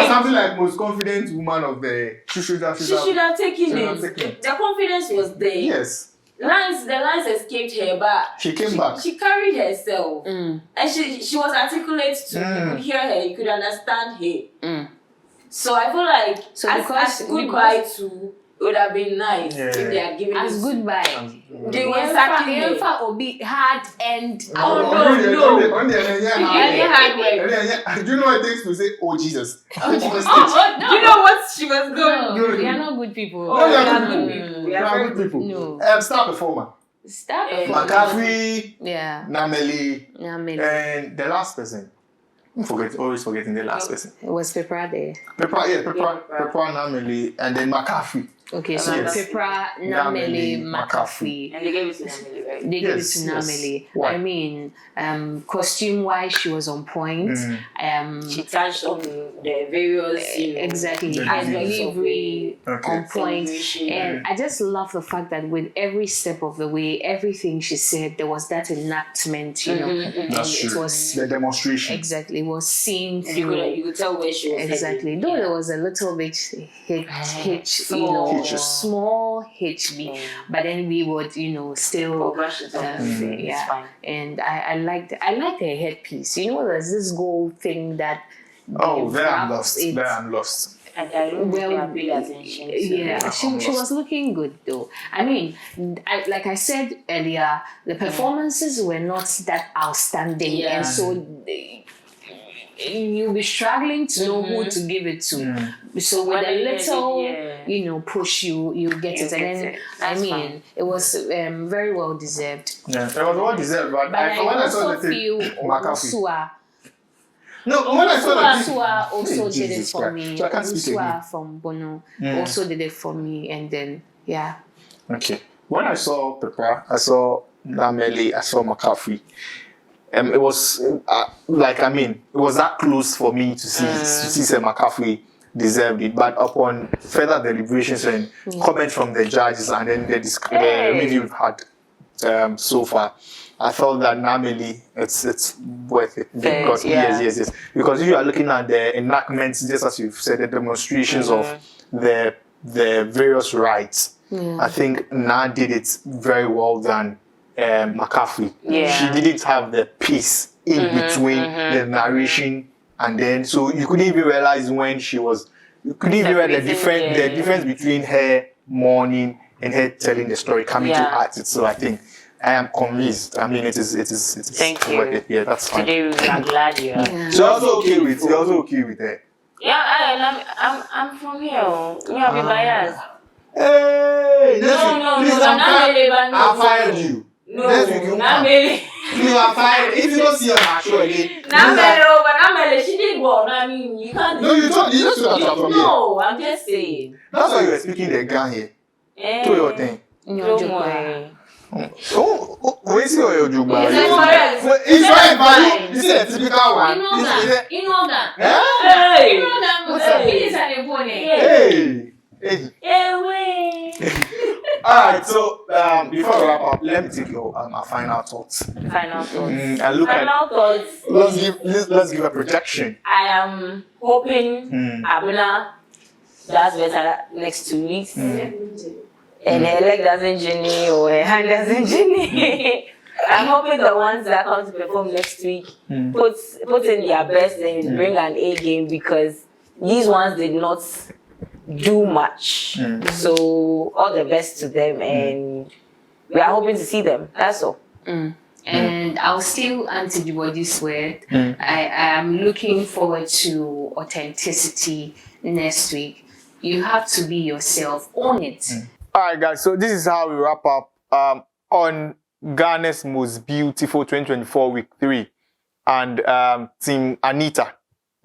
something like most confident woman of the, she should have taken it. The confidence was there. Yes. The lines escaped her, but she came back. She carried herself, and she was articulate too. You could hear her, you could understand her. So I feel like as goodbye to would have been nice Yeah. if they had given As it. goodbye. They were sacking me. Obi hard end. Oh, no. Do Yeah, hard work. you know what it takes to say, oh Jesus? Do you know what she was going No, we are not good people. Oh, we are good people. We are very good people. No. Star performer. Stop. McCaffrey, Yeah. Nameli, Nameli. and the last person. Always forgetting the last person. It was Pepra there. Pepra, Nameli, and then McCaffrey. Okay, so Yes. Pepra, Nameli, McCaffrey. And they gave it to Nameli, right? They gave it Yes, to yes. Nameli. Why? I mean, costume-wise, she was on point. She touched on the various, Exactly, The her delivery. delivery Okay. on point. Celebration. And I just love the fact that with every step of the way, everything she said, there was that enactment, you know. And That's it true. was The demonstration. exactly, it was seen You through. could tell where she was Exactly. heading. Though there was a little bit hitch, you know, Hitches. small HB, but then we would, you know, still, Brush it off. yeah. It's fine. And I liked her headpiece. You know, there's this gold thing that. Oh, they there I'm wrapped lost. it- There I'm lost. I don't Well, think I paid attention to yeah, it. she was looking good though. I mean, like I said earlier, the performances were not that outstanding, Yeah. and so you'll be struggling to know who to give it to. So with When a you get it, little, yeah. you know, push, you get it, and get then it. I That's mean, fine. it was very well deserved. Yeah, it was well deserved, but But I when I saw also the thing, feel McCaffrey. Osua. No, when I saw the thing, Osua also Hey, did it Jesus for Christ. me. So I can't speak again. Osua from Bono also did it for me, and then yeah. Okay. When I saw Pepper, I saw Nameli, I saw McCaffrey. It was it was that close for me to see say McCaffrey deserved it. But upon further deliberations and comments from the judges and then the review we've had so far, I felt that Nameli it's worth it because yes. Because if you are looking at the enactments, just as you've said, the demonstrations of the various rights. I think Na did it very well than McCaffrey. Yeah. She didn't have the peace in between the narration and then so you couldn't even realize when she was. You couldn't even realize the difference between her mourning and her telling the story coming to act it. So I think I am convinced. I mean, it is Thank you. worth it. Yeah, that's fine. Today we are glad you are. So also okay with it. Yeah, I'm from here. Me, I'll be biased. Hey, No, I fired you. No, Next week you not come. really. You are fired. If you don't see her show again. But she did well. I mean, you can't. No, you just said that from here. No, I'm just saying. That's why you were speaking the gun here. Do your thing. Don't worry. Where is your Juba? It's It's You see the typical one. You know that. Hey! You know that. It is an important. Hey. Hey, Alright, so before we wrap up, let me take your final thoughts. Final thoughts. And look at Final thoughts. let's give a projection. I am hoping Abena does better next 2 weeks. And her leg doesn't journey or her hand doesn't journey. I'm hoping the ones that come to perform next week put in their best and bring an A game because these ones did not do much. So all the best to them and we are hoping to see them. That's all. And I'll still anti-body's word. I am looking forward to authenticity next week. You have to be yourself. Own it. Alright guys, so this is how we wrap up on Ghana's Most Beautiful 2024 week 3. And Team Anita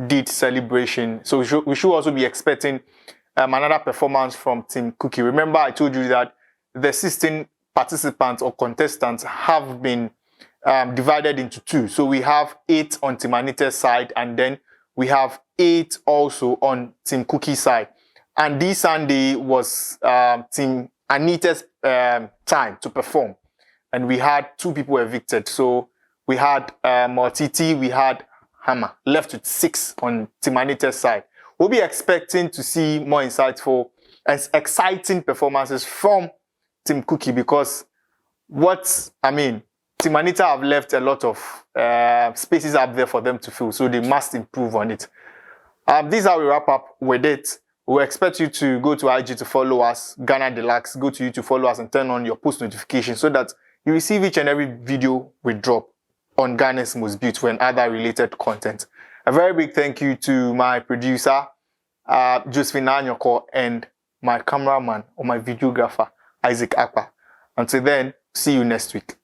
did celebration. So we should also be expecting another performance from Team Cookie. Remember I told you that the 16 participants or contestants have been divided into 2. So we have 8 on Team Anita's side and then we have 8 also on Team Cookie's side. And this Sunday was Team Anita's time to perform. And we had 2 people evicted. So we had Titi, we had Hammer, left with 6 on Team Anita's side. We'll be expecting to see more insightful and exciting performances from Team Cookie because Team Anita have left a lot of spaces up there for them to fill. So they must improve on it. This is how we wrap up with it. We expect you to go to IG to follow us, Ghana Deluxe. Go to you to follow us and turn on your post notifications so that you receive each and every video we drop on Ghana's Most Beautiful and other related content. A very big thank you to my producer, Josephine Anyoko, and my cameraman or my videographer, Isaac Akpa. Until then, see you next week.